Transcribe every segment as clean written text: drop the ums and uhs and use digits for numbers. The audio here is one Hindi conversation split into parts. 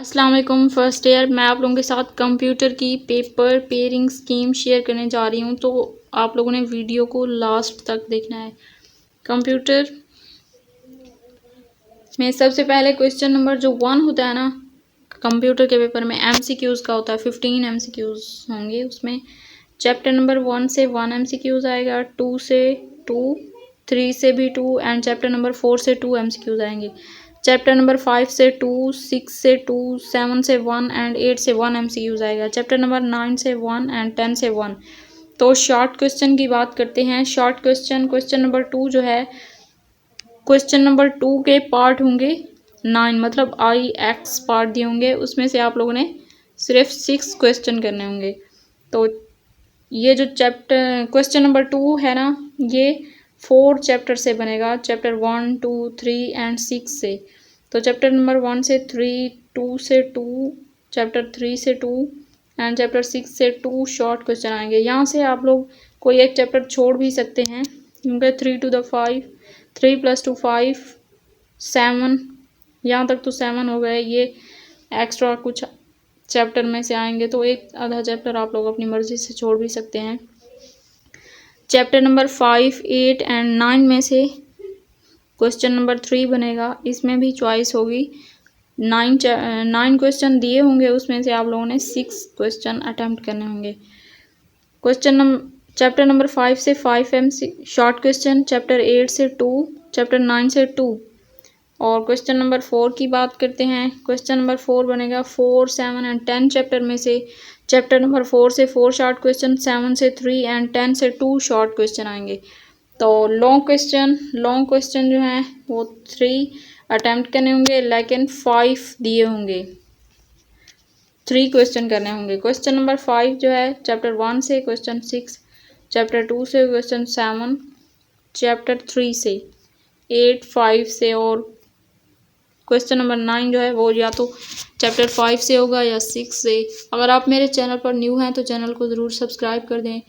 अस्सलाम वालेकुम फर्स्ट ईयर। मैं आप लोगों के साथ कंप्यूटर की पेपर पेयरिंग स्कीम शेयर करने जा रही हूँ, तो आप लोगों ने वीडियो को लास्ट तक देखना है। कंप्यूटर में सबसे पहले क्वेश्चन नंबर जो 1 होता है ना, कंप्यूटर के पेपर में एमसीक्यूज़ का होता है। 15 एमसीक्यूज़ होंगे उसमें। चैप्टर नंबर 1 से 1 एमसीक्यूज़ आएगा, 2 से 2, 3 से भी 2 एंड चैप्टर नंबर 4 से 2 एमसीक्यूज़ आएंगे। चैप्टर नंबर 5 से 2, 6 से 2, 7 से 1 एंड 8 से 1 एमसीक्यूज़ आएगा। चैप्टर नंबर 9 से 1 एंड 10 से 1। तो शॉर्ट क्वेश्चन की बात करते हैं। शॉर्ट क्वेश्चन नंबर 2 जो है, क्वेश्चन नंबर 2 के पार्ट होंगे 9, मतलब IX पार्ट दिए होंगे, उसमें से आप लोगों ने सिर्फ 6 क्वेश्चन करने होंगे। तो ये जो चैप्टर क्वेश्चन नंबर 2 है ना, ये 4 चैप्टर से बनेगा। चैप्टर 1, 2, 3 एंड 6 से। तो चैप्टर नंबर 1 से 3, 2 से 2, चैप्टर 3 से 2 एंड चैप्टर 6 से 2 शॉर्ट क्वेश्चन आएंगे। यहाँ से आप लोग कोई एक चैप्टर छोड़ भी सकते हैं, क्योंकि 3 to the 5, 3 + 2 5, 7, यहाँ तक तो 7 हो गए। ये एक्स्ट्रा कुछ चैप्टर में से आएंगे, तो एक आधा चैप्टर आप लोग अपनी मर्ज़ी से छोड़ भी सकते हैं। चैप्टर नंबर 5, 8 एंड 9 में से क्वेश्चन नंबर 3 बनेगा। इसमें भी चॉइस होगी। 9 क्वेश्चन दिए होंगे, उसमें से आप लोगों ने 6 क्वेश्चन अटैम्प्ट करने होंगे। चैप्टर नंबर 5 से 5 शॉर्ट क्वेश्चन, चैप्टर 8 से 2, चैप्टर 9 से 2। और क्वेश्चन नंबर 4 की बात करते हैं। क्वेश्चन नंबर 4 बनेगा 4, 7 एंड 10 चैप्टर में से। चैप्टर नंबर 4 से 4 शॉर्ट क्वेश्चन, 7 से 3 एंड 10 से 2 शॉर्ट क्वेश्चन आएंगे। तो लॉन्ग क्वेश्चन जो हैं वो 3 अटैम्प्ट करने होंगे, लेकिन 5 दिए होंगे, 3 क्वेश्चन करने होंगे। क्वेश्चन नंबर 5 जो है, चैप्टर 1 से क्वेश्चन 6, चैप्टर 2 से क्वेश्चन 7, चैप्टर 3 से 8, 5 से, और क्वेश्चन नंबर 9 जो है वो या तो चैप्टर 5 से होगा या 6 से। अगर आप मेरे चैनल पर न्यू हैं तो चैनल को ज़रूर सब्सक्राइब कर दें।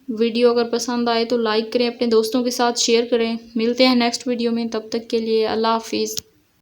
वीडियो अगर पसंद आए तो लाइक करें, अपने दोस्तों के साथ शेयर करें। मिलते हैं नेक्स्ट वीडियो में, तब तक के लिए अल्लाह हाफिज़।